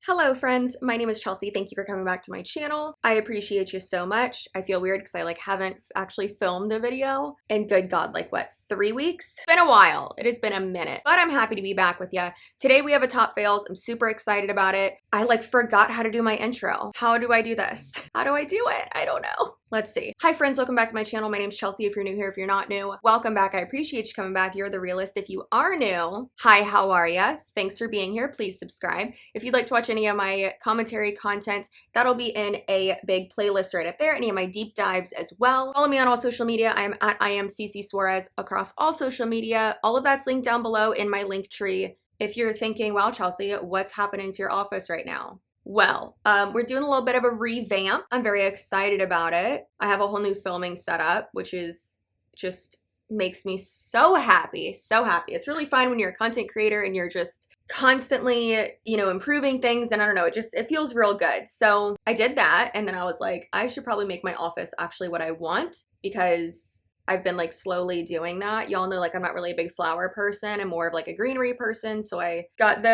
Hello friends, my name is Chelsea. Thank you for coming back to my channel. I appreciate you so much. I feel weird because I haven't actually filmed a video in good God, what, 3 weeks? It's been a while. It has been a minute, but I'm happy to be back with you. Today we have a top fails. I'm super excited about it. I forgot how to do my intro. How do I do this? How do I do it? I don't know. Let's see. Hi friends, welcome back to my channel. My name's Chelsea. If you're new here, if you're not new, welcome back. I appreciate you coming back. You're the realist. If you are new, hi, how are ya? Thanks for being here. Please subscribe. If you'd like to watch any of my commentary content, that'll be in a big playlist right up there. Any of my deep dives as well. Follow me on all social media. I am CCsuarez across all social media. All of that's linked down below in my link tree. If you're thinking, wow, Chelsea, what's happening to your office right now? Well, we're doing a little bit of a revamp. I'm very excited about it. I have a whole new filming setup, which is just makes me so happy, so happy. It's really fun when you're a content creator and you're just constantly, improving things. And I don't know, it feels real good. So I did that. And then I was like, I should probably make my office actually what I want, because I've been slowly doing that. Y'all know I'm not really a big flower person. I'm more of a greenery person. So I got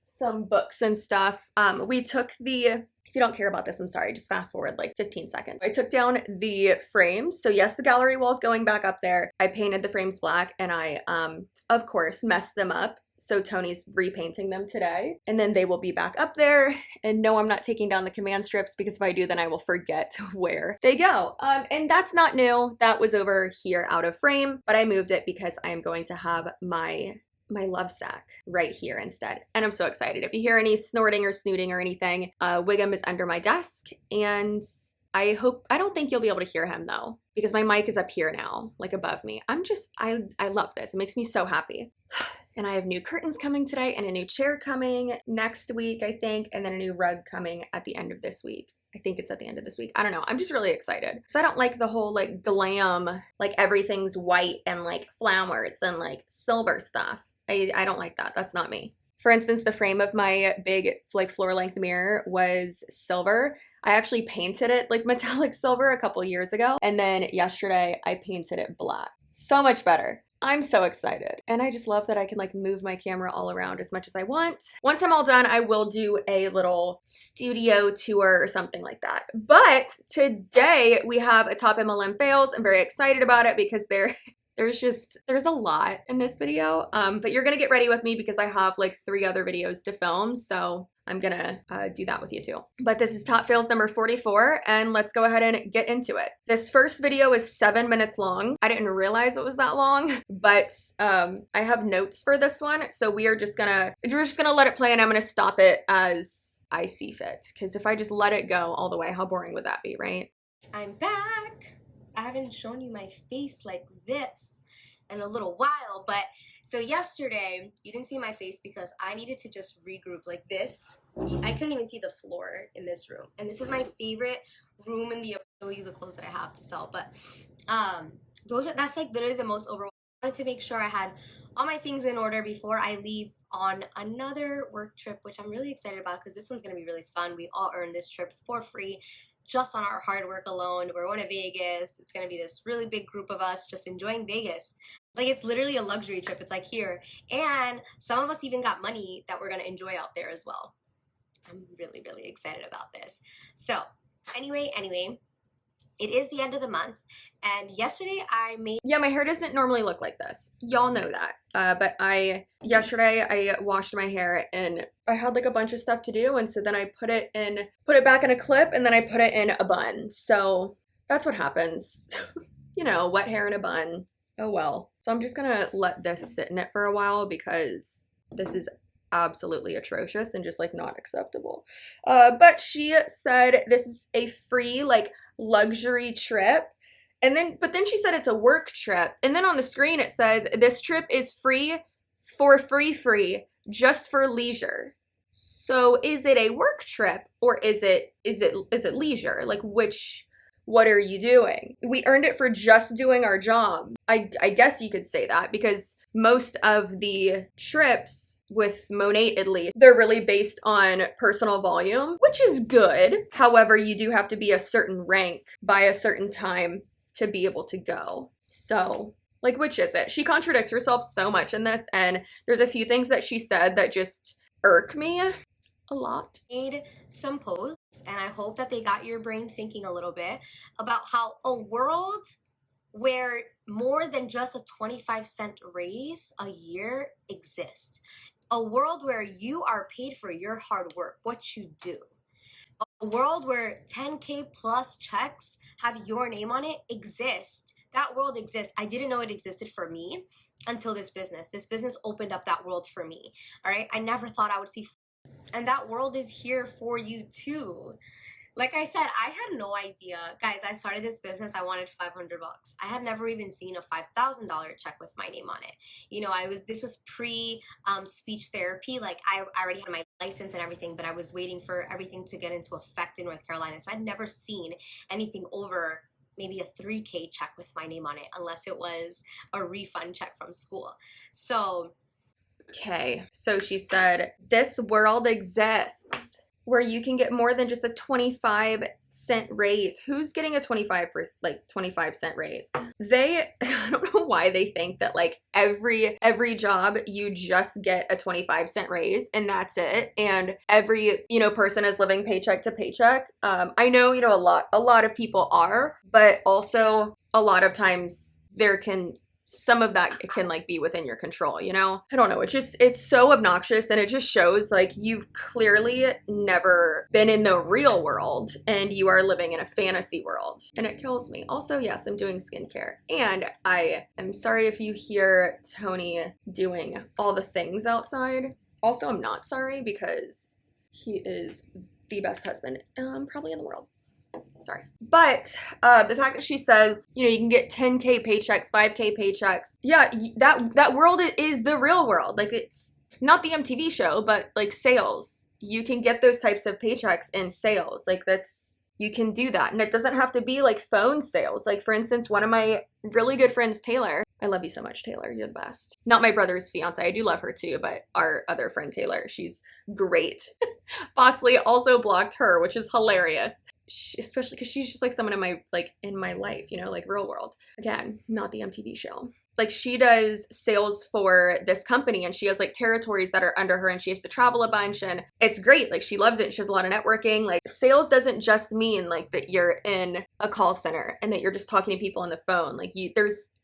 some books and stuff. We took if you don't care about this, I'm sorry, just fast forward 15 seconds. I took down the frames. So yes, the gallery wall's going back up there. I painted the frames black and I, of course, messed them up. So Tony's repainting them today and then they will be back up there. And no, I'm not taking down the command strips, because if I do, then I will forget where they go. And that's not new. That was over here out of frame, but I moved it because I am going to have my love sack right here instead. And I'm so excited. If you hear any snorting or snooting or anything, Wiggum is under my desk, and I don't think you'll be able to hear him though, because my mic is up here now, above me. I love this. It makes me so happy. And I have new curtains coming today and a new chair coming next week, I think, and then a new rug coming at the end of this week. I think it's at the end of this week. I don't know. I'm just really excited. So I don't like the whole glam, everything's white and flowers and silver stuff. I don't like that. That's not me. For instance, the frame of my big floor length mirror was silver. I actually painted it metallic silver a couple years ago. And then yesterday I painted it black. So much better. I'm so excited. And I just love that I can move my camera all around as much as I want. Once I'm all done, I will do a little studio tour or something like that. But today we have a top MLM fails. I'm very excited about it because there's a lot in this video, but you're gonna get ready with me because I have 3 other videos to film, so I'm gonna do that with you too. But this is top fails number 44, and let's go ahead and get into it. This first video is 7 minutes long. I didn't realize it was that long, but I have notes for this one, so we're just gonna let it play, and I'm gonna stop it as I see fit, because if I just let it go all the way, how boring would that be, right? I'm back. I haven't shown you my face like this in a little while, but so yesterday you didn't see my face because I needed to just regroup like this. I couldn't even see the floor in this room, and this is my favorite room in the I'll show you the clothes that I have to sell, but that's literally the most overwhelming. I wanted to make sure I had all my things in order before I leave on another work trip, which I'm really excited about because this one's gonna be really fun. We all earned this trip for free, just on our hard work alone. We're going to Vegas. It's going to be this really big group of us just enjoying Vegas. It's literally a luxury trip. It's here. And some of us even got money that we're going to enjoy out there as well. I'm really, really excited about this. So anyway, it is the end of the month, and yesterday I made... Yeah, my hair doesn't normally look like this. Y'all know that. But yesterday I washed my hair, and I had a bunch of stuff to do, and so then I put it back in a clip, and then I put it in a bun. So that's what happens. Wet hair in a bun. Oh well. So I'm just gonna let this sit in it for a while because this is absolutely atrocious and just not acceptable. But she said this is a free luxury trip, but then she said it's a work trip, and then on the screen it says this trip is free for free just for leisure. So is it a work trip or is it leisure? What are you doing? We earned it for just doing our job. I guess you could say that, because most of the trips with Monat, at least, they're really based on personal volume, which is good. However, you do have to be a certain rank by a certain time to be able to go. So, which is it? She contradicts herself so much in this, and there's a few things that she said that just irk me. a lot. Made some posts, and I hope that they got your brain thinking a little bit about how a world where more than just a 25-cent raise a year exists. A world where you are paid for your hard work, what you do. A world where 10K plus checks have your name on it exists. That world exists. I didn't know it existed for me until this business. This business opened up that world for me. All right. I never thought I would see, and that world is here for you too. Like I said, I had no idea. Guys, I started this business, I wanted 500 bucks. I had never even seen a $5,000 check with my name on it. You know, this was pre speech therapy. Like I already had my license and everything, but I was waiting for everything to get into effect in North Carolina. So I'd never seen anything over maybe a 3K check with my name on it, unless it was a refund check from school. So Okay, so she said, this world exists where you can get more than just a 25-cent raise. Who's getting a 25-cent raise? I don't know why they think that like every job you just get a 25-cent raise and that's it. And every, person is living paycheck to paycheck. I know, a lot of people are, but also a lot of times some of that can like be within your control, I don't know. It's so obnoxious, and it just shows like you've clearly never been in the real world and you are living in a fantasy world, and it kills me. Also, yes, I'm doing skincare, and I am sorry if you hear Tony doing all the things outside. Also, I'm not sorry because he is the best husband probably in the world. Sorry. But the fact that she says, you can get 10K paychecks, 5K paychecks. Yeah, that world is the real world. Like, it's not the MTV show, but like sales. You can get those types of paychecks in sales. Like, you can do that. And it doesn't have to be like phone sales. Like, for instance, one of my really good friends, Taylor. I love you so much, Taylor. You're the best. Not my brother's fiance. I do love her too, but our other friend, Taylor, she's great. Bosley also blocked her, which is hilarious. Especially because she's just like someone in my life, like real world. Again, not the MTV show. Like, she does sales for this company, and she has like territories that are under her, and she has to travel a bunch, and it's great. Like, she loves it. She has a lot of networking. Like, sales doesn't just mean like that you're in a call center and that you're just talking to people on the phone. Like,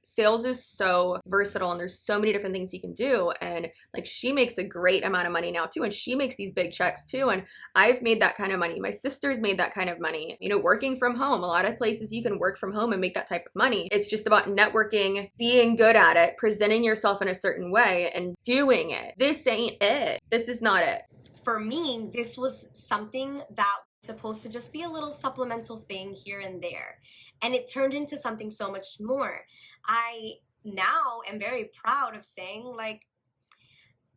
sales is so versatile, and there's so many different things you can do. And like, she makes a great amount of money now too, and she makes these big checks too. And I've made that kind of money. My sister's made that kind of money. Working from home, a lot of places you can work from home and make that type of money. It's just about networking, being good at it, presenting yourself in a certain way, and doing it. This ain't it. This is not it. For me, this was something that supposed to just be a little supplemental thing here and there, and it turned into something so much more. I now am very proud of saying, like,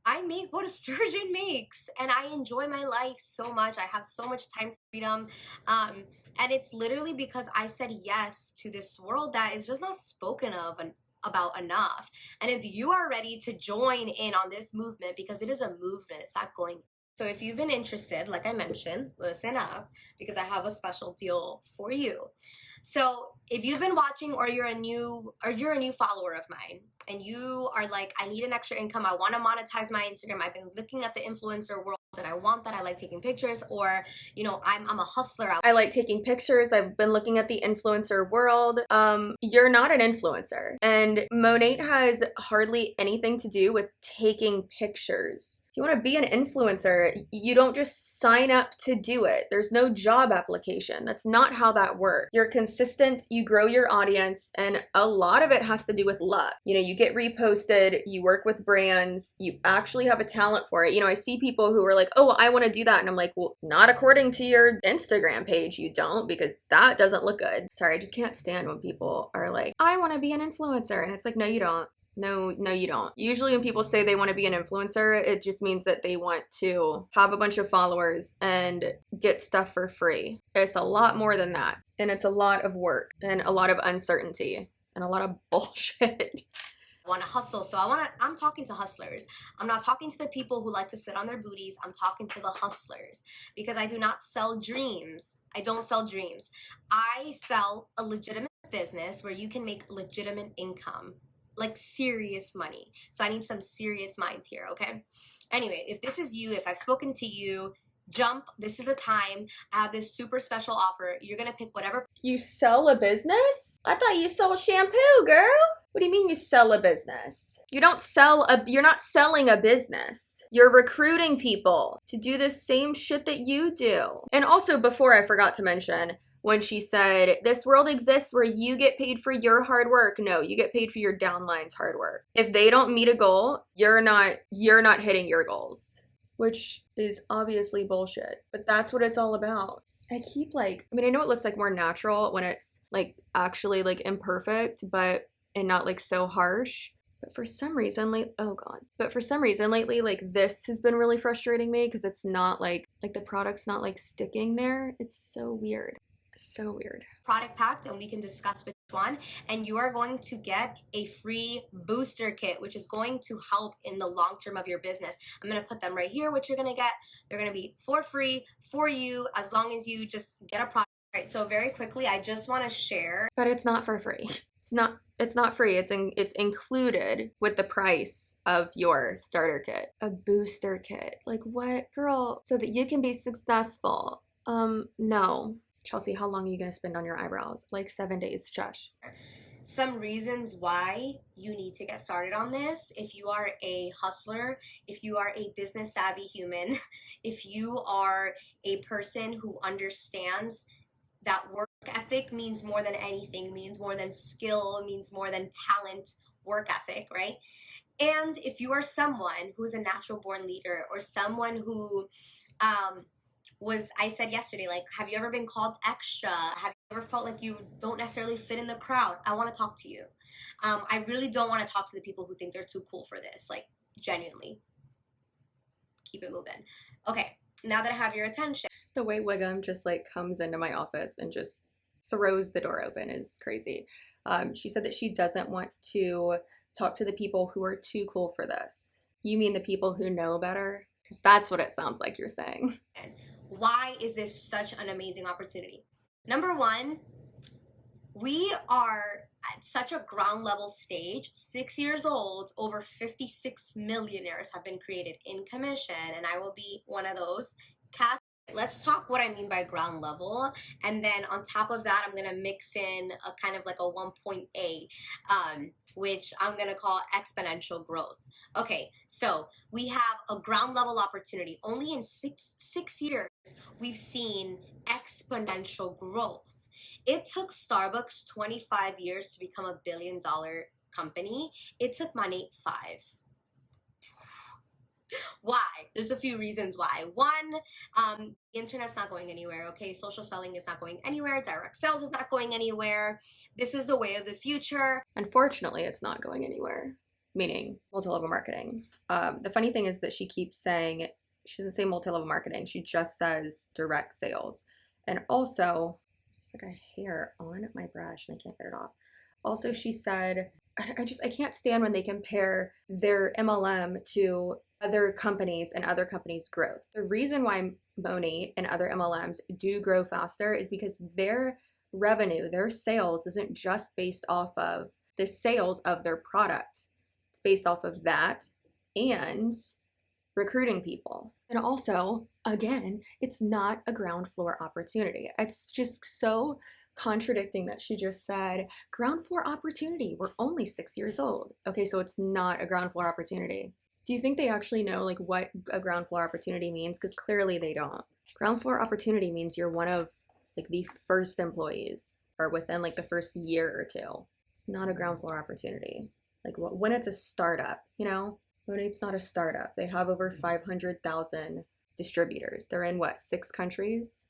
I make what a surgeon makes, and I enjoy my life so much. I have so much time freedom, and it's literally because I said yes to this world that is just not spoken of about enough. And if you are ready to join in on this movement, because it is a movement, it's not going. So if you've been interested, like I mentioned, listen up, because I have a special deal for you. So if you've been watching, or you're a new follower of mine, and you are like, I need an extra income, I want to monetize my Instagram, I've been looking at the influencer world and I want that, I like taking pictures, or I'm a hustler. I like taking pictures. I've been looking at the influencer world. You're not an influencer, and Monat has hardly anything to do with taking pictures. If you want to be an influencer, you don't just sign up to do it. There's no job application. That's not how that works. You're consistent, you grow your audience, and a lot of it has to do with luck. You get reposted, you work with brands, you actually have a talent for it. I see people who are like, oh, I want to do that. And I'm like, well, not according to your Instagram page, you don't, because that doesn't look good. Sorry, I just can't stand when people are like, I want to be an influencer. And it's like, no, you don't. No, you don't. Usually when people say they want to be an influencer, it just means that they want to have a bunch of followers and get stuff for free. It's a lot more than that. And it's a lot of work and a lot of uncertainty and a lot of bullshit. Want to hustle. So I'm talking to hustlers. I'm not talking to the people who like to sit on their booties. I'm talking to the hustlers, because I do not sell dreams. I don't sell dreams. I sell a legitimate business where you can make legitimate income, like serious money. So I need some serious minds here, okay? Anyway, if this is you, if I've spoken to you, Jump. This is the time. I have this super special offer. You're gonna pick whatever. You sell a business? I thought you sold shampoo, girl. What do you mean you sell a business? You're not selling a business. You're recruiting people to do the same shit that you do. And also, before I forgot to mention, when she said, this world exists where you get paid for your hard work. No, you get paid for your downline's hard work. If they don't meet a goal, you're not hitting your goals, which is obviously bullshit. But that's what it's all about. I keep I know it looks like more natural when it's like actually like imperfect, but and not like so harsh. But for some reason, lately, like this has been really frustrating me because it's not like the product's not like sticking there. It's so weird. So weird. Product packed, and we can discuss which one. And you are going to get a free booster kit, which is going to help in the long term of your business. I'm going to put them right here, which you're going to get. They're going to be for free for you as long as you just get a product. All right, so very quickly, I just want to share. But it's not for free. It's not free. It's included with the price of your starter kit. A booster kit. Like what, girl? So that you can be successful. No. Chelsea, how long are you going to spend on your eyebrows? Like 7 days, shush. Some reasons why you need to get started on this. If you are a hustler, if you are a business savvy human, if you are a person who understands that work ethic means more than anything, means more than skill, means more than talent, work ethic, right? And if you are someone who's a natural born leader or someone who I said yesterday, like, have you ever been called extra? Have you ever felt like you don't necessarily fit in the crowd? I want to talk to you. I really don't want to talk to the people who think they're too cool for this, like, genuinely. Keep it moving. Okay, now that I have your attention. The way Wiggum just like comes into my office and just throws the door open is crazy. She said that she doesn't want to talk to the people who are too cool for this. You mean the people who know better? Because that's what it sounds like you're saying. Why is this such an amazing opportunity? Number one, we are at such a ground level stage. 6 years old, over 56 millionaires have been created in commission, and I will be one of those. Let's talk what I mean by ground level, and then on top of that, I'm gonna mix in a kind of like a 1.8, which I'm gonna call exponential growth. Okay, so we have a ground level opportunity. Only in six years, we've seen exponential growth. It took Starbucks 25 years to become a $1 billion company. It took Monat 5. Why? There's a few reasons why. One, the internet's not going anywhere, okay? Social selling is not going anywhere. Direct sales is not going anywhere. This is the way of the future. Unfortunately, it's not going anywhere, meaning multi-level marketing. The funny thing is that she keeps saying, she doesn't say multi-level marketing. She just says direct sales. And also, there's like a hair on my brush and I can't get it off. Also, she said, I can't stand when they compare their MLM to other companies and other companies' growth. The reason why Monat and other MLMs do grow faster is because their revenue, their sales isn't just based off of the sales of their product. It's based off of that and recruiting people. And also, again, it's not a ground floor opportunity. It's just so contradicting that she just said ground floor opportunity. We're only 6 years old. Okay, so it's not a ground floor opportunity. Do you think they actually know like what a ground floor opportunity means? Because clearly they don't. Ground floor opportunity means you're one of like the first employees or within like the first year or two. It's not a ground floor opportunity. Like when it's a startup, you know? When it's not a startup. They have over 500,000 distributors. They're in what, 6 countries?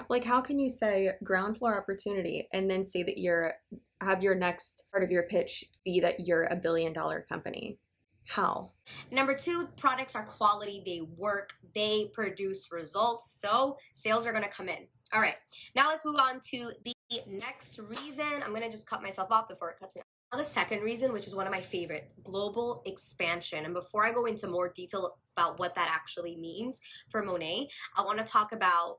Like how can you say ground floor opportunity and then say that have your next part of your pitch be that you're a $1 billion company? How? Number 2, products are quality. They work. They produce results. So sales are going to come in. All right. Now let's move on to the next reason. I'm going to just cut myself off before it cuts me off. Now the second reason, which is one of my favorite, global expansion. And before I go into more detail about what that actually means for Monat, I want to talk about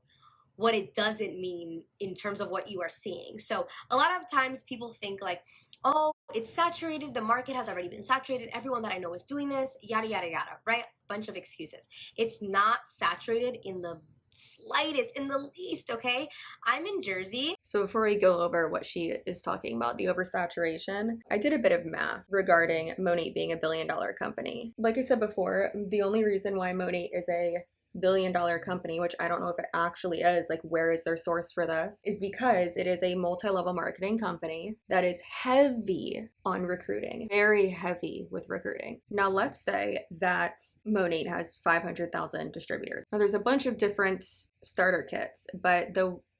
what it doesn't mean in terms of what you are seeing. So a lot of times people think like, oh, it's saturated. The market has already been saturated. Everyone that I know is doing this, yada, yada, yada, right? Bunch of excuses. It's not saturated in the slightest, in the least, okay? I'm in Jersey. So before we go over what she is talking about, the oversaturation, I did a bit of math regarding Monat being $1 billion company. Like I said before, the only reason why Monat is a $1 billion company, which I don't know if it actually is, like where is their source for this, is because it is a multi-level marketing company that is heavy on recruiting, very heavy with recruiting. Now let's say that Monat has 500,000 distributors. Now there's a bunch of different starter kits, but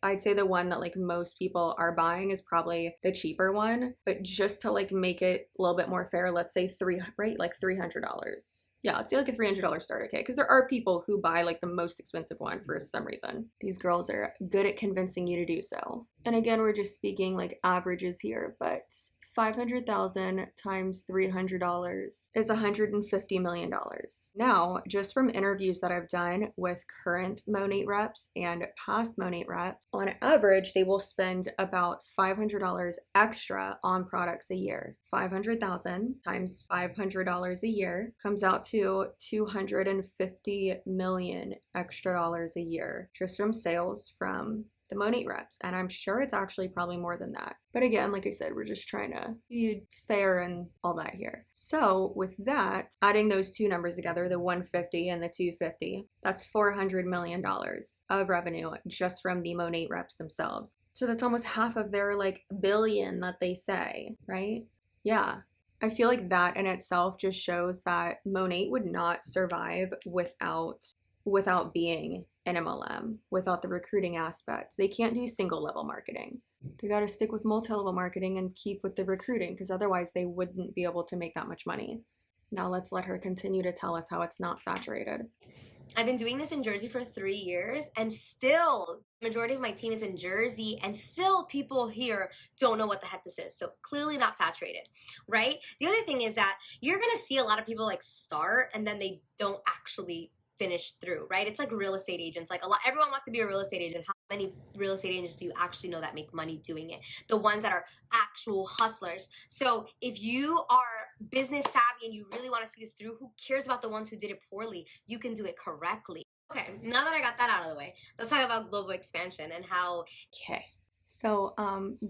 I'd say the one that like most people are buying is probably the cheaper one, but just to like make it a little bit more fair, let's say $300. Yeah, let's say like a $300 starter kit, because there are people who buy like the most expensive one for some reason. These girls are good at convincing you to do so. And again, we're just speaking like averages here, but 500,000 times $300 is $150 million. Now, just from interviews that I've done with current Monat reps and past Monat reps, on average, they will spend about $500 extra on products a year. 500,000 times $500 a year comes out to $250 million extra dollars a year just from sales from the Monat reps, and I'm sure it's actually probably more than that. But again, like I said, we're just trying to be fair and all that here. So with that, adding those two numbers together, the 150 and the 250, that's $400 million of revenue just from the Monat reps themselves. So that's almost half of their like billion that they say, right? Yeah. I feel like that in itself just shows that Monat would not survive without being an MLM, without the recruiting aspects. They can't do single level marketing. They got to stick with multi-level marketing and keep with the recruiting, because otherwise they wouldn't be able to make that much money. Now let's let her continue to tell us how it's not saturated. I've been doing this in Jersey for 3 years, and still the majority of my team is in Jersey, and still people here don't know what the heck this is. So clearly not saturated, right? The other thing is that you're gonna see a lot of people like start and then they don't actually finish through, right? It's like real estate agents. Like everyone wants to be a real estate agent. How many real estate agents do you actually know that make money doing it? The ones that are actual hustlers. So if you are business savvy and you really want to see this through, who cares about the ones who did it poorly? You can do it correctly. Okay, now that I got that out of the way, let's talk about global expansion and how. Okay. So,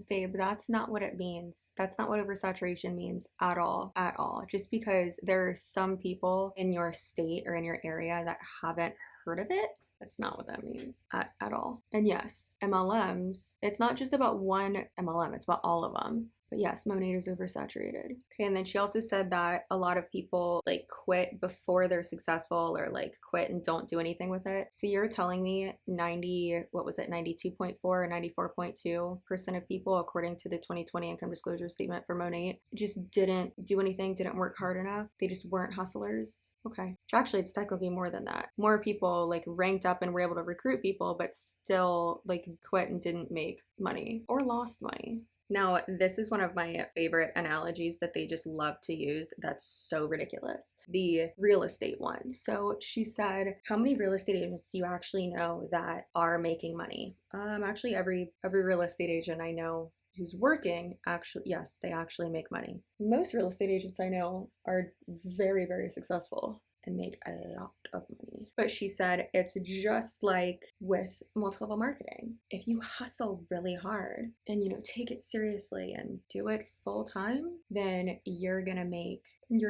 babe, that's not what it means. That's not what oversaturation means at all, at all. Just because there are some people in your state or in your area that haven't heard of it, that's not what that means at all. And yes, MLMs, it's not just about one MLM, it's about all of them. But yes, Monat is oversaturated. Okay, and then she also said that a lot of people like quit before they're successful, or like quit and don't do anything with it. So you're telling me 92.4 or 94.2% of people, according to the 2020 income disclosure statement for Monat, just didn't do anything, didn't work hard enough. They just weren't hustlers. Okay. Actually, it's technically more than that. More people like ranked up and were able to recruit people, but still like quit and didn't make money or lost money. Now, this is one of my favorite analogies that they just love to use. That's so ridiculous. The real estate one. So she said, how many real estate agents do you actually know that are making money? Actually, every real estate agent I know who's working, actually, yes, they actually make money. Most real estate agents I know are very, very successful and make a lot of money. But she said it's just like with multi-level marketing. If you hustle really hard and, take it seriously and do it full time, then you're gonna make, and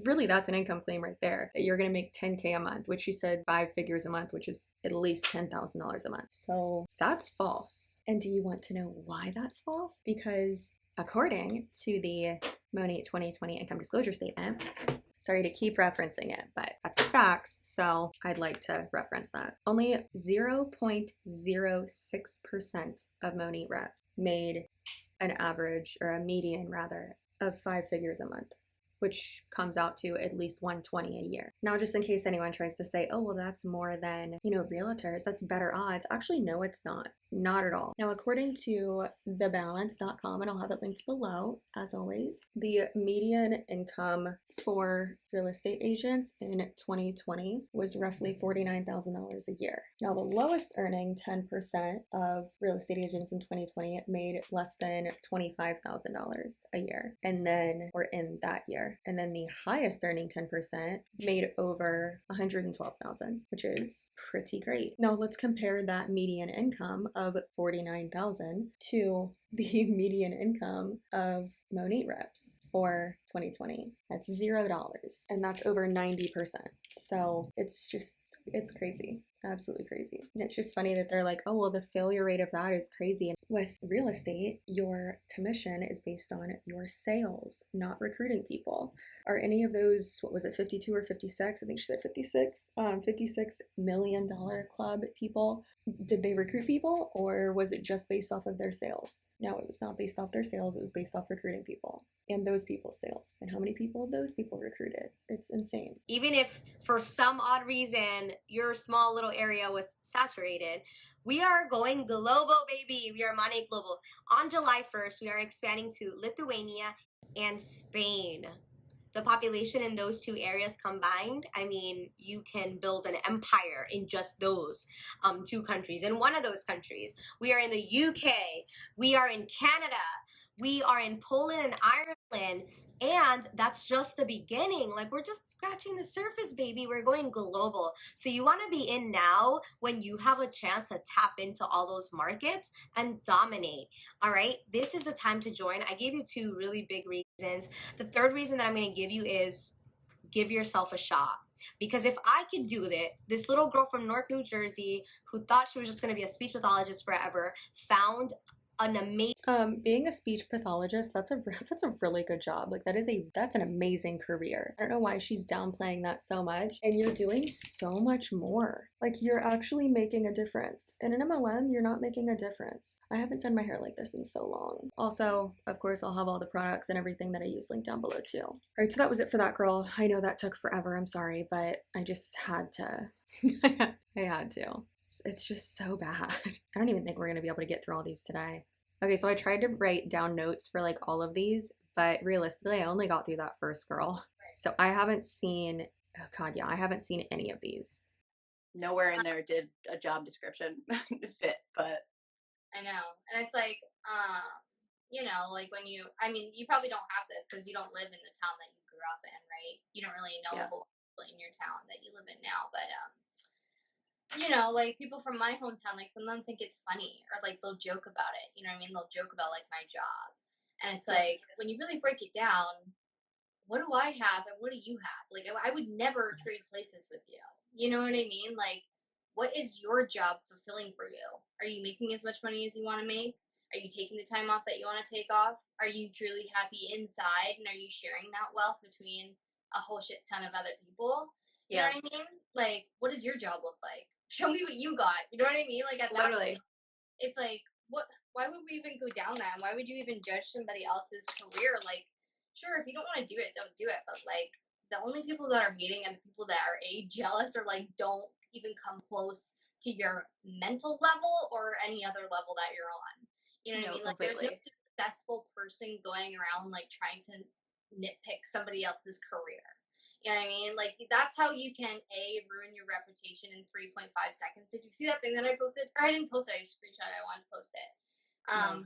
really that's an income claim right there, that you're gonna make 10K a month, which she said 5 figures a month, which is at least $10,000 a month. So that's false. And do you want to know why that's false? Because according to the Monat 2020 income disclosure statement, sorry to keep referencing it, but that's facts, so I'd like to reference that. Only 0.06% of Monat reps made an average, or a median rather, of 5 figures a month, which comes out to at least $120 a year. Now, just in case anyone tries to say, oh, well, that's more than, realtors, that's better odds. Actually, no, it's not. Not at all. Now, according to thebalance.com, and I'll have it linked below, as always, the median income for real estate agents in 2020 was roughly $49,000 a year. Now, the lowest earning 10% of real estate agents in 2020 made less than $25,000 a year, or in that year. more. And then the highest earning 10% made over 112,000, which is pretty great. Now let's compare that median income of 49,000 to the median income of Monat reps for 2020. That's $0, and that's over 90%. So it's crazy. Absolutely crazy. And it's just funny that they're like, oh, well, the failure rate of that is crazy. And with real estate, your commission is based on your sales, not recruiting people. Are any of those, what was it, 52 or 56? I think she said 56, $56 million club people. Did they recruit people, or was it just based off of their sales? No, it was not based off their sales. It was based off recruiting people and those people's sales and how many people those people recruited. It's insane. Even if for some odd reason your small little area was saturated, we are going global, baby. We are Monat Global. On July 1st, we are expanding to Lithuania and Spain. The population in those two areas combined, I mean, you can build an empire in just those two countries. In one of those countries, we are in the UK, we are in Canada, we are in Poland and Ireland, and that's just the beginning. Like, we're just scratching the surface, baby. We're going global. So you want to be in now when you have a chance to tap into all those markets and dominate. All right, this is the time to join. I gave you two really big reasons. The third reason that I'm going to give you is give yourself a shot. Because if I could do it, this little girl from Newark, New Jersey, who thought she was just going to be a speech pathologist forever, found an amazing being a speech pathologist, that's a really good job. Like that's an amazing career. I don't know why she's downplaying that so much. And you're doing so much more. Like, you're actually making a difference. In an MLM, you're not making a difference. I haven't done my hair like this in so long. Also, of course, I'll have all the products and everything that I use linked down below too. All right, so that was it for that girl. I know that took forever. I'm sorry, but I just had to. I had to. It's just so bad. I don't even think we're gonna be able to get through all these today. Okay, so I tried to write down notes for like all of these, but realistically, I only got through that first girl. So I haven't seen, oh God, yeah, I haven't seen any of these. Nowhere in there did a job description fit, but I know. And it's like, you know, like when you, I mean, you probably don't have this because you don't live in the town that you grew up in, right? You don't really know a whole lot of people in your town that you live in now, but, you know, like people from my hometown, like some of them think it's funny or like they'll joke about it. You know what I mean? They'll joke about like my job. And it's like, when you really break it down, what do I have and what do you have? Like, I would never trade places with you. You know what I mean? Like, what is your job fulfilling for you? Are you making as much money as you want to make? Are you taking the time off that you want to take off? Are you truly happy inside? And are you sharing that wealth between a whole shit ton of other people? You know what I mean? Like, what does your job look like? Show me what you got. You know what I mean? Like, at that point, it's like, what? Why would we even go down that? Why would you even judge somebody else's career? Like, sure, if you don't want to do it, don't do it. But like, the only people that are hating and the people that are jealous or like don't even come close to your mental level or any other level that you're on. You know what I mean? Like, there's no successful person going around like trying to nitpick somebody else's career. You know what I mean? Like, that's how you can ruin your reputation in 3.5 seconds. Did you see that thing that I posted? Or I didn't post it, I just screenshot it. I wanted to post it.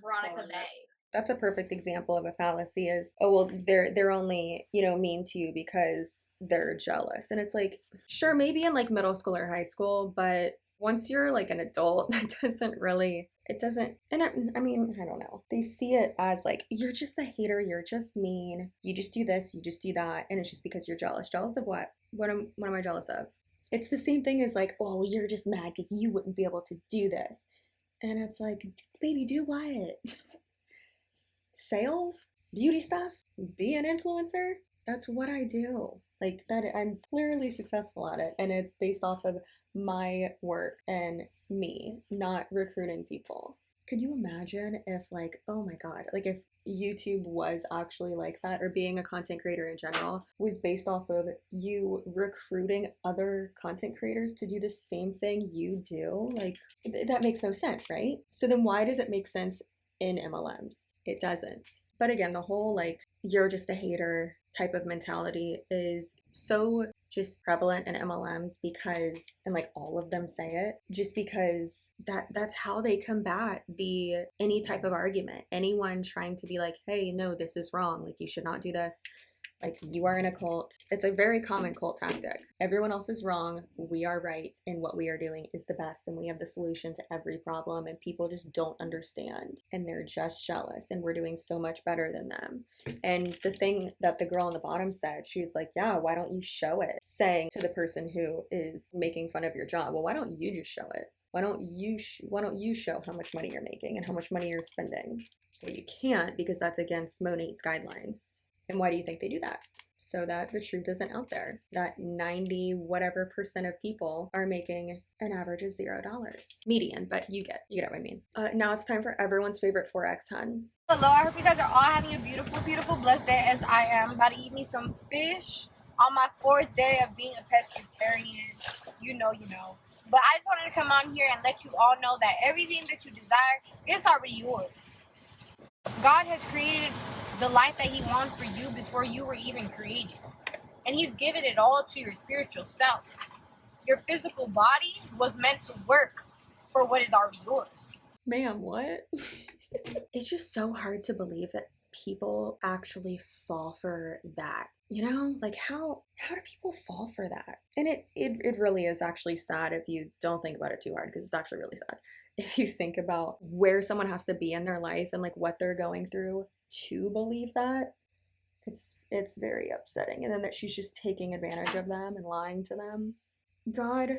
Veronica Bay. That's a perfect example of a fallacy is, oh, well, they're only, you know, mean to you because they're jealous. And it's like, sure, maybe in like middle school or high school, but once you're like an adult, it doesn't, and I mean, I don't know. They see it as like, you're just a hater, you're just mean, you just do this, you just do that, and it's just because you're jealous. Jealous of what? What am I jealous of? It's the same thing as like, oh, well, you're just mad because you wouldn't be able to do this. And it's like, baby, do what? Sales? Beauty stuff? Be an influencer? That's what I do. Like, that, I'm clearly successful at it, and it's based off of my work and me, not recruiting people. Could you imagine if like, oh my God, like if YouTube was actually like that, or being a content creator in general was based off of you recruiting other content creators to do the same thing you do? Like, that makes no sense, right? So then why does it make sense in MLMs? It doesn't. But again, the whole like, you're just a hater type of mentality is so just prevalent in MLMs because, and like all of them say it, just because that's how they combat any type of argument. Anyone trying to be like, hey, no, this is wrong, like you should not do this. Like, you are in a cult. It's a very common cult tactic. Everyone else is wrong. We are right. And what we are doing is the best. And we have the solution to every problem. And people just don't understand. And they're just jealous. And we're doing so much better than them. And the thing that the girl on the bottom said, she was like, yeah, why don't you show it? Saying to the person who is making fun of your job, well, why don't you just show it? Why don't you show how much money you're making and how much money you're spending? Well, you can't, because that's against Monat's guidelines. And why do you think they do that? So that the truth isn't out there. That 90 whatever % of people are making an average of $0. Median, but you get what I mean. Now it's time for everyone's favorite Forex hun. Hello, I hope you guys are all having a beautiful, beautiful, blessed day as I am. About to eat me some fish on my 4th day of being a pescatarian. You know. But I just wanted to come on here and let you all know that everything that you desire is already yours. God has created the life that he wants for you before you were even created. And he's given it all to your spiritual self. Your physical body was meant to work for what is already yours. Ma'am, what? It's just so hard to believe that people actually fall for that. You know, like how do people fall for that? And it really is actually sad if you don't think about it too hard, because it's actually really sad. If you think about where someone has to be in their life and like what they're going through to believe that, it's very upsetting. And then that she's just taking advantage of them and lying to them. God,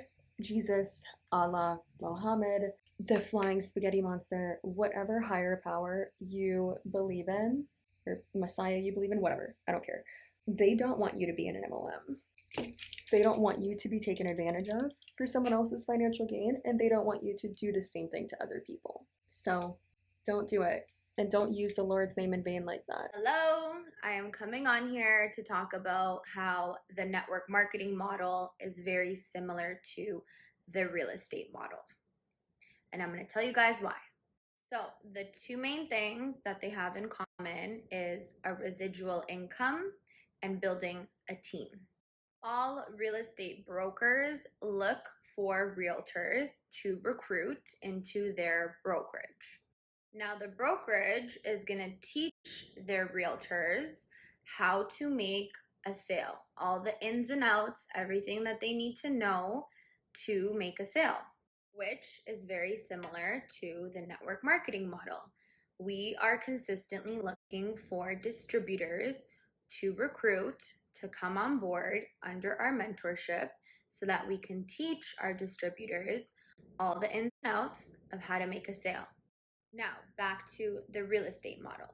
Jesus, Allah, Muhammad, the flying spaghetti monster, whatever higher power you believe in, or Messiah you believe in, whatever, I don't care. They don't want you to be in an MLM. They don't want you to be taken advantage of for someone else's financial gain, and they don't want you to do the same thing to other people. So don't do it. And don't use the Lord's name in vain like that. Hello, I am coming on here to talk about how the network marketing model is very similar to the real estate model. And I'm going to tell you guys why. So the two main things that they have in common is a residual income and building a team. All real estate brokers look for realtors to recruit into their brokerage. Now, the brokerage is going to teach their realtors how to make a sale, all the ins and outs, everything that they need to know to make a sale, which is very similar to the network marketing model. We are consistently looking for distributors to recruit to come on board under our mentorship so that we can teach our distributors all the ins and outs of how to make a sale. Now, back to the real estate model.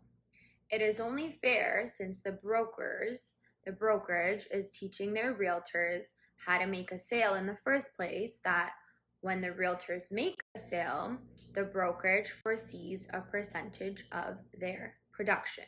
It is only fair, since the brokerage is teaching their realtors how to make a sale in the first place, that when the realtors make a sale, the brokerage foresees a percentage of their production.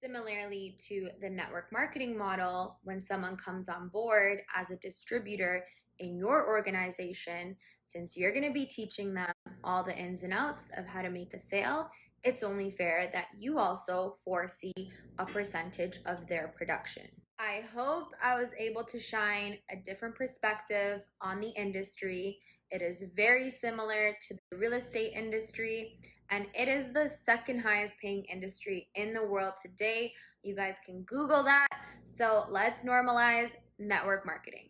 Similarly to the network marketing model, when someone comes on board as a distributor in your organization, since you're going to be teaching them all the ins and outs of how to make a sale, it's only fair that you also foresee a percentage of their production. I hope I was able to shine a different perspective on the industry. It is very similar to the real estate industry, and it is the second highest paying industry in the world today. You guys can Google that. So let's normalize network marketing.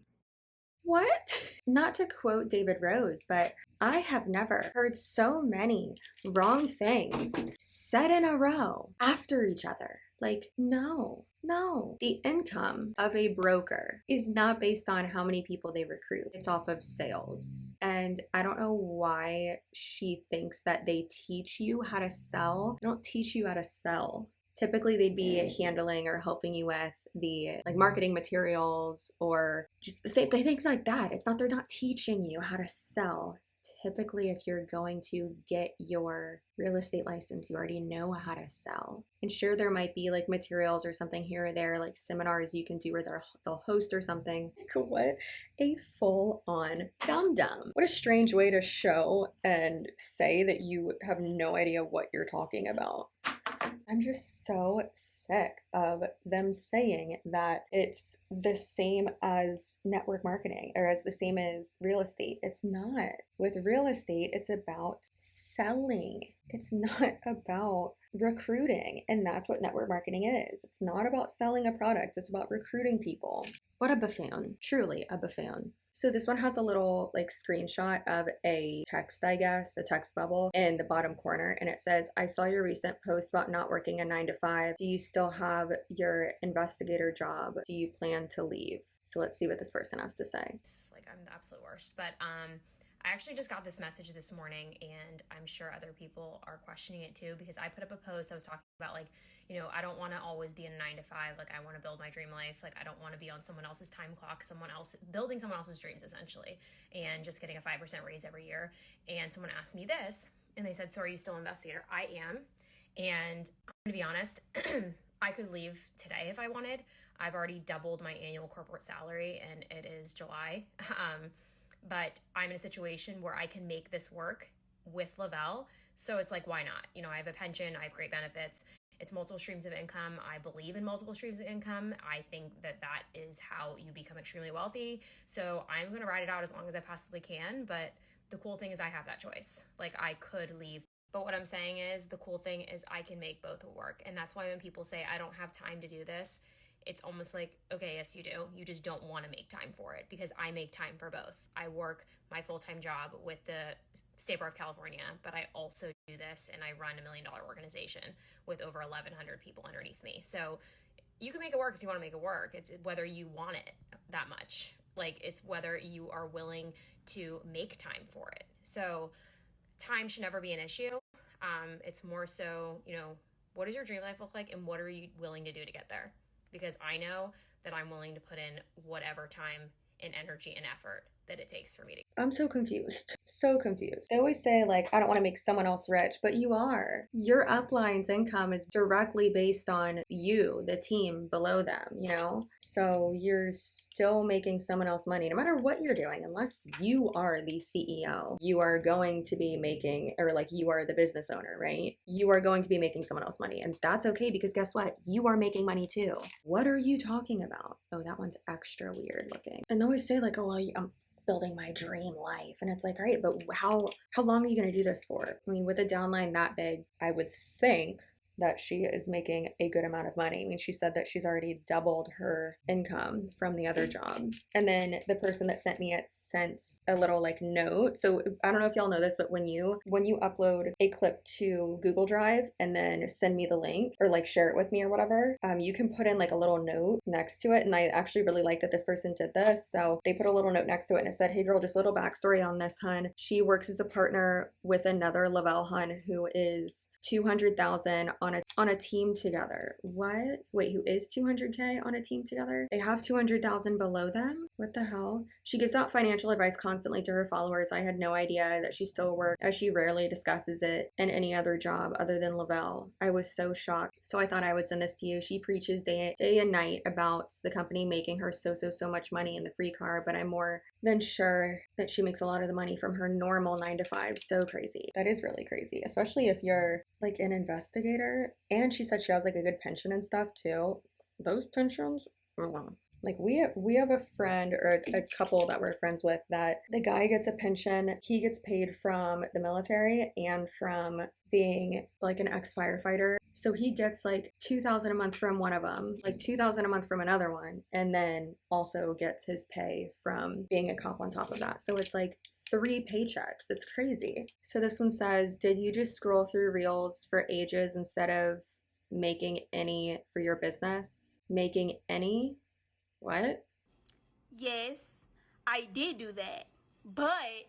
What? Not to quote David Rose, but I have never heard so many wrong things said in a row after each other. Like, no. The income of a broker is not based on how many people they recruit. It's off of sales. And I don't know why she thinks that they teach you how to sell. They don't teach you how to sell. Typically, they'd be handling or helping you with the like marketing materials or just things like that. They're not teaching you how to sell. Typically, if you're going to get your real estate license, you already know how to sell. And sure, there might be like materials or something here or there, like seminars you can do where they'll host or something. What a full-on dum-dum. What a strange way to show and say that you have no idea what you're talking about. I'm just so sick of them saying that it's the same as network marketing or as the same as real estate. It's not. With real estate, it's about selling. It's not about recruiting. And that's what network marketing is. It's not about selling a product, it's about recruiting people. What a buffoon. Truly a buffoon. So this one has a little like screenshot of a text, I guess, a text bubble in the bottom corner. And it says, I saw your recent post about not working a 9 to 5. Do you still have your investigator job? Do you plan to leave? So let's see what this person has to say. Like, I'm the absolute worst. But I actually just got this message this morning, and I'm sure other people are questioning it too, because I put up a post. I was talking about, like, you know, I don't want to always be in a 9 to 5. Like, I want to build my dream life. Like, I don't want to be on someone else's time clock, building someone else's dreams, essentially, and just getting a 5% raise every year. And someone asked me this, and they said, so are you still an investigator? I am. And I'm going to be honest, I could leave today if I wanted. I've already doubled my annual corporate salary, and it is July. But I'm in a situation where I can make this work with LE-VEL. So it's like, why not? You know, I have a pension, I have great benefits. It's multiple streams of income. I believe in multiple streams of income. I think that that is how you become extremely wealthy. So I'm going to ride it out as long as I possibly can. But the cool thing is I have that choice. Like, I could leave. But what I'm saying is, the cool thing is I can make both work. And that's why when people say, I don't have time to do this, it's almost like, okay, yes, you do. You just don't want to make time for it, because I make time for both. I work my full-time job with the State Bar of California, but I also do this, and I run $1 million organization with over 1,100 people underneath me. So you can make it work if you want to make it work. It's whether you want it that much. Like, it's whether you are willing to make time for it. So time should never be an issue. It's more so, you know, what does your dream life look like, and what are you willing to do to get there? Because I know that I'm willing to put in whatever time and energy and effort that it takes for me to. I'm so confused. So confused. They always say, like, I don't want to make someone else rich, but you are. Your upline's income is directly based on you, the team below them, you know? So you're still making someone else money, no matter what you're doing, unless you are the CEO. You are going to be making, or like, you are the business owner, right? You are going to be making someone else money. And that's okay, because guess what? You are making money too. What are you talking about? Oh, that one's extra weird looking. And they always say, like, oh, well, I'm building my dream life. And it's like, all right, but how long are you going to do this for? I mean, with a downline that big, I would think that she is making a good amount of money. I mean, she said that she's already doubled her income from the other job. And then the person that sent me it sent a little like note. So I don't know if y'all know this, but when you upload a clip to Google Drive and then send me the link or like share it with me or whatever, you can put in like a little note next to it. And I actually really like that this person did this. So they put a little note next to it, and it said, hey girl, just a little backstory on this, hun. She works as a partner with another LE-VEL hun who is 200,000 on a team together. What? Wait, who is 200K on a team together? They have 200,000 below them? What the hell? She gives out financial advice constantly to her followers. I had no idea that she still worked, as she rarely discusses it in any other job other than LE-VEL. I was so shocked. So I thought I would send this to you. She preaches day and night about the company making her so much money in the free car, but I'm more than sure that she makes a lot of the money from her normal 9 to 5. So crazy. That is really crazy, especially if you're like an investigator. And she said she has like a good pension and stuff too. Those pensions, like we have a friend or a couple that we're friends with that the guy gets a pension. He gets paid from the military and from being like an ex-firefighter. So he gets like $2,000 a month from one of them, like $2,000 a month from another one, and then also gets his pay from being a cop on top of that. So it's like 3 paychecks. It's crazy. So this one says, did you just scroll through reels for ages instead of making any for your business? Making any? What? Yes, I did do that, but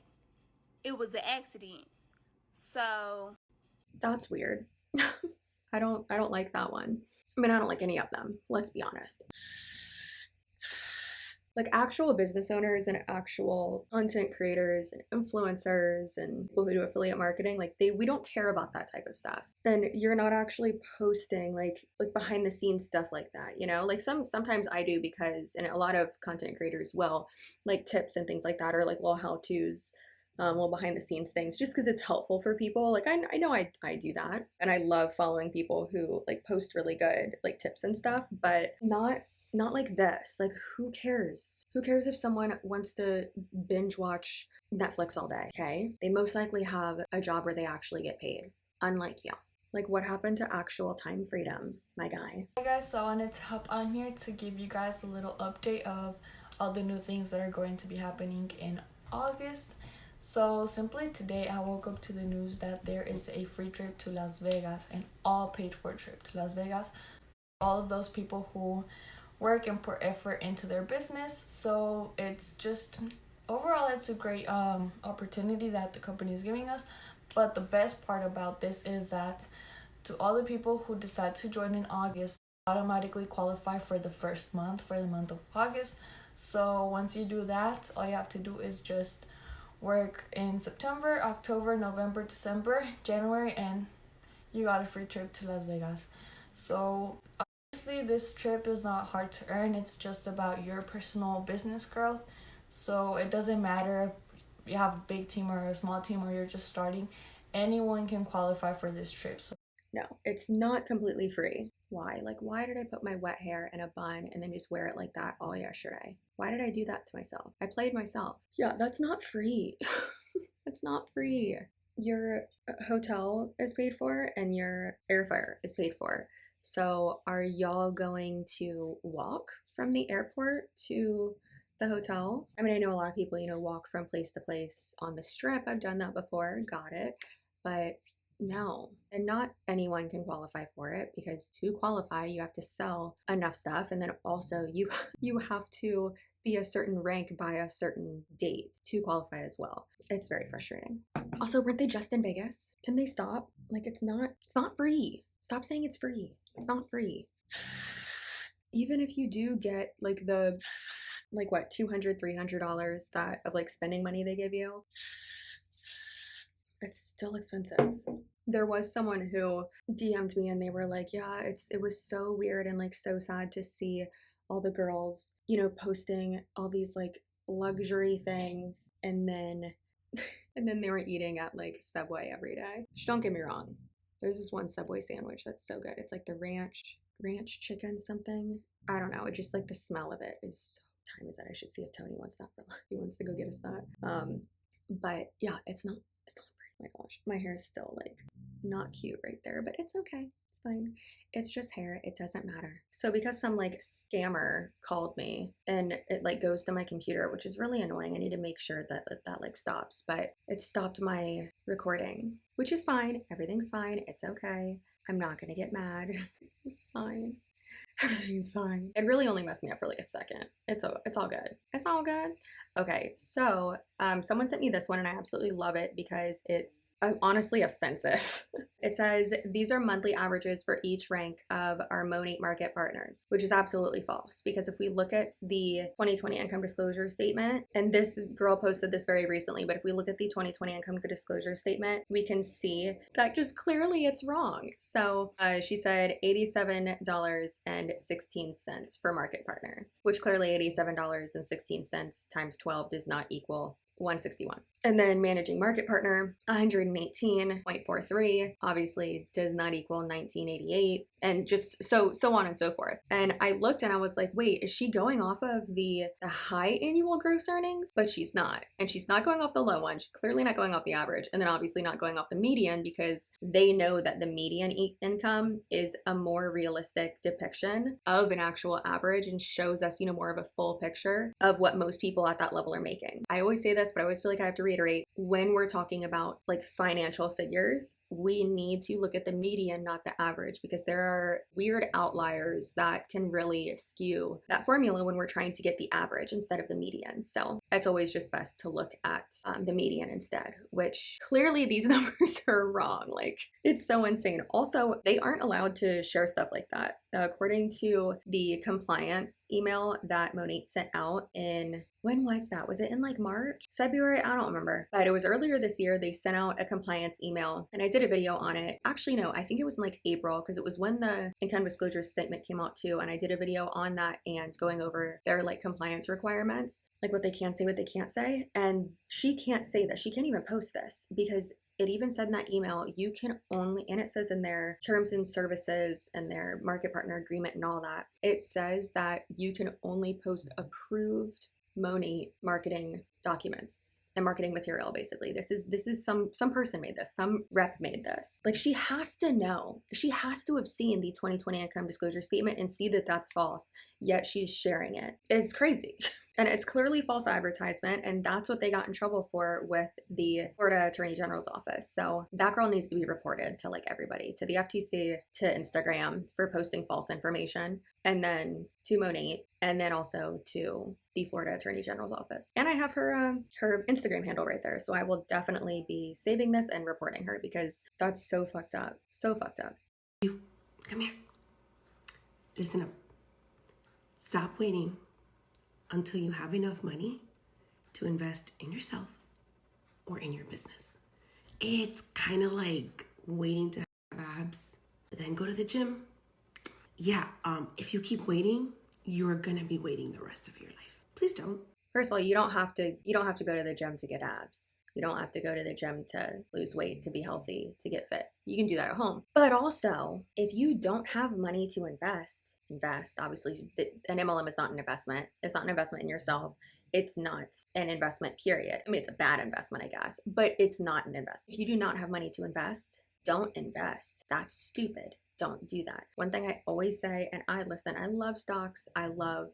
it was an accident. So That's weird. I don't like that one. I mean, I don't like any of them. Let's be honest. Like actual business owners and actual content creators and influencers and people who do affiliate marketing, like we don't care about that type of stuff. Then you're not actually posting like behind the scenes stuff like that, you know? Like sometimes I do, because, and a lot of content creators will, like tips and things like that, or like little how-tos little behind the scenes things just because it's helpful for people. Like I know I do that, and I love following people who like post really good like tips and stuff, but not like this. Like who cares? Who cares if someone wants to binge watch Netflix all day? Okay, they most likely have a job where they actually get paid, unlike you. Like, what happened to actual time freedom, my guy? Hi guys, so I wanted to hop on here to give you guys a little update of all the new things that are going to be happening in August. So simply today I woke up to the news that there is a free trip to Las Vegas, an all paid for trip to Las Vegas. All of those people who work and put effort into their business. So it's just, overall it's a great opportunity that the company is giving us. But the best part about this is that to all the people who decide to join in August, automatically qualify for the first month, for the month of August. So once you do that, all you have to do is just work in September, October, November, December, January, and you got a free trip to Las Vegas. So obviously this trip is not hard to earn. It's just about your personal business growth. So it doesn't matter if you have a big team or a small team or you're just starting, anyone can qualify for this trip. So no, it's not completely free. Why? Like, why did I put my wet hair in a bun and then just wear it like that all yesterday? Why did I do that to myself? I played myself. Yeah, that's not free. It's not free. Your hotel is paid for and your airfare is paid for. So are y'all going to walk from the airport to the hotel? I mean, I know a lot of people, walk from place to place on the strip. I've done that before, got it. But no, and not anyone can qualify for it, because to qualify, you have to sell enough stuff. And then also you have to be a certain rank by a certain date to qualify as well. It's very frustrating. Also, weren't they just in Vegas? Can they stop? Like, it's not free. Stop saying it's free. It's not free. Even if you do get like the what, $200, $300 that of like spending money they give you, it's still expensive. There was someone who DM'd me and they were like, yeah, it was so weird and like so sad to see all the girls, posting all these like luxury things, and then they were eating at like Subway every day. Which, don't get me wrong, there's this one Subway sandwich that's so good. It's like the ranch chicken something. I don't know. It just like the smell of it is. Time is that? I should see if Tony wants that for lunch. He wants to go get us that. But yeah, it's not free. Oh my gosh, my hair is still like not cute right there, but it's okay. It's fine. It's just hair. It doesn't matter. So because some like scammer called me and it like goes to my computer, which is really annoying. I need to make sure that like stops, but it stopped my recording, which is fine. Everything's fine. It's okay. I'm not gonna get mad. It's fine. Everything's fine. It really only messed me up for like a second. It's all good. It's all good. Okay, so someone sent me this one and I absolutely love it because it's honestly offensive. It says, these are monthly averages for each rank of our Monat market partners, which is absolutely false, because if we look at the 2020 income disclosure statement, and this girl posted this very recently, but if we look at the 2020 income disclosure statement, we can see that just clearly it's wrong. So she said $87.16 for market partner, which clearly $87.16 times 12 does not equal 161. And then managing market partner, 118.43, obviously does not equal 1988, and just so on and so forth. And I looked and I was like, wait, is she going off of the high annual gross earnings? But she's not. And she's not going off the low one. She's clearly not going off the average. And then obviously not going off the median, because they know that the median income is a more realistic depiction of an actual average and shows us, more of a full picture of what most people at that level are making. I always say this, but I always feel like I have to reiterate, when we're talking about like financial figures, we need to look at the median, not the average, because there are weird outliers that can really skew that formula when we're trying to get the average instead of the median. So it's always just best to look at the median instead, which clearly these numbers are wrong. Like, it's so insane. Also, they aren't allowed to share stuff like that. According to the compliance email that Monat sent out in, when was that? Was it in like March? February? I don't remember, but it was earlier this year. They sent out a compliance email and I did a video on it. Actually, no, I think it was in like April because it was when the income disclosure statement came out too. And I did a video on that and going over their like compliance requirements, like what they can say, what they can't say. And she can't say this. She can't even post this because it even said in that email, you can only, and it says in their terms and services and their market partner agreement and all that, it says that you can only post approved Monat marketing documents and marketing material. Basically, this is some person made this, some rep made this. Like, she has to know, she has to have seen the 2020 income disclosure statement and see that that's false, yet she's sharing it. It's crazy. And it's clearly false advertisement, and that's what they got in trouble for with the Florida Attorney General's office. So that girl needs to be reported to like everybody, to the FTC, to Instagram for posting false information, and then to Monat, and then also to the Florida Attorney General's office. And I have her her Instagram handle right there, so I will definitely be saving this and reporting her because that's so fucked up. So fucked up. You, come here. Listen up. Stop waiting until you have enough money to invest in yourself or in your business. It's kind of like waiting to have abs, then go to the gym. Yeah, if you keep waiting, you're gonna be waiting the rest of your life. Please don't. First of all, you don't have to go to the gym to get abs. You don't have to go to the gym to lose weight, to be healthy, to get fit. You can do that at home. But also, if you don't have money to invest, obviously, an MLM is not an investment. It's not an investment in yourself. It's not an investment, period. I mean, it's a bad investment, I guess, but it's not an investment. If you do not have money to invest, don't invest. That's stupid. Don't do that. One thing I always say, and I love stocks. I love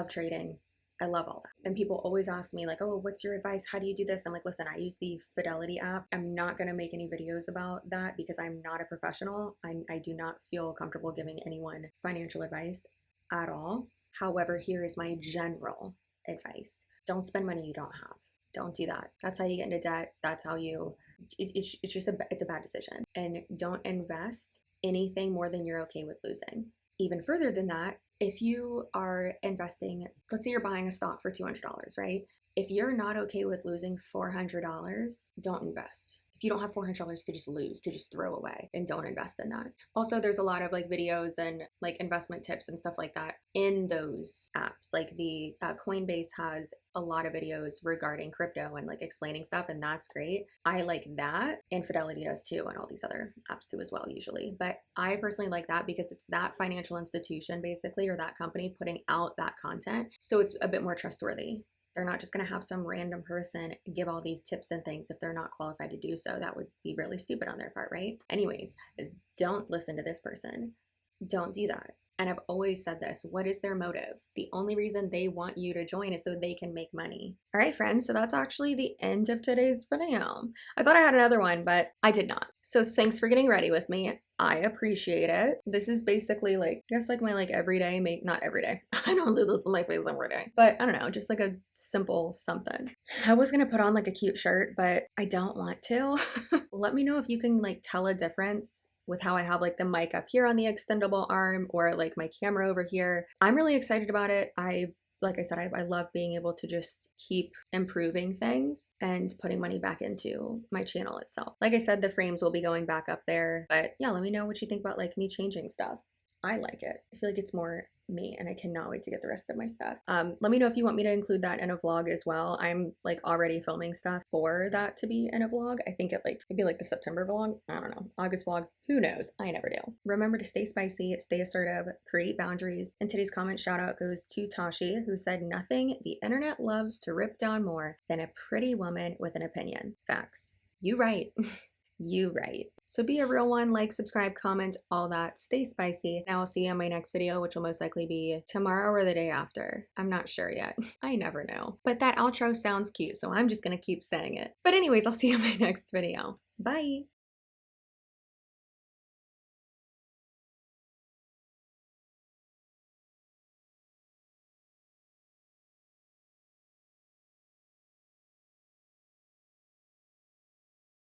trading. I love all that. And people always ask me like, oh, what's your advice? How do you do this? I'm like, listen, I use the Fidelity app. I'm not going to make any videos about that because I'm not a professional. I do not feel comfortable giving anyone financial advice at all. However, here is my general advice. Don't spend money you don't have. Don't do that. That's how you get into debt. That's how you, it's just it's a bad decision. And don't invest anything more than you're okay with losing. Even further than that, if you are investing, let's say you're buying a stock for $200, right? If you're not okay with losing $400, don't invest. If you don't have $400 to just lose, to just throw away, then don't invest in that. Also, there's a lot of like videos and like investment tips and stuff like that in those apps. Like the Coinbase has a lot of videos regarding crypto and like explaining stuff, and that's great. I like that, and Fidelity does too, and all these other apps do as well usually. But I personally like that because it's that financial institution basically, or that company putting out that content, so it's a bit more trustworthy. They're not just going to have some random person give all these tips and things if they're not qualified to do so. That would be really stupid on their part, right? Anyways, don't listen to this person. Don't do that. And I've always said this, what is their motive? The only reason they want you to join is so they can make money. All right, friends, so that's actually the end of today's video. I thought I had another one, but I did not. So thanks for getting ready with me. I appreciate it. This is basically like, I guess like my like everyday not every day. I don't do this on my face every day, but I don't know, just like a simple something. I was gonna put on like a cute shirt, but I don't want to. Let me know if you can like tell a difference with how I have like the mic up here on the extendable arm or like my camera over here. I'm really excited about it. Like I said, I love being able to just keep improving things and putting money back into my channel itself. Like I said, the frames will be going back up there, but yeah, let me know what you think about like me changing stuff. I like it. I feel like it's more me, and I cannot wait to get the rest of my stuff. Let me know if you want me to include that in a vlog as well. I'm like already filming stuff for that to be in a vlog. I think it like maybe like the September vlog. I don't know. August vlog. Who knows? I never do. Remember to stay spicy, stay assertive, create boundaries. And today's comment shout out goes to Tashi, who said, nothing the internet loves to rip down more than a pretty woman with an opinion. Facts. You right. You right. So be a real one, like, subscribe, comment, all that. Stay spicy. And I will see you in my next video, which will most likely be tomorrow or the day after. I'm not sure yet. I never know. But that outro sounds cute, so I'm just gonna keep saying it. But anyways, I'll see you in my next video. Bye.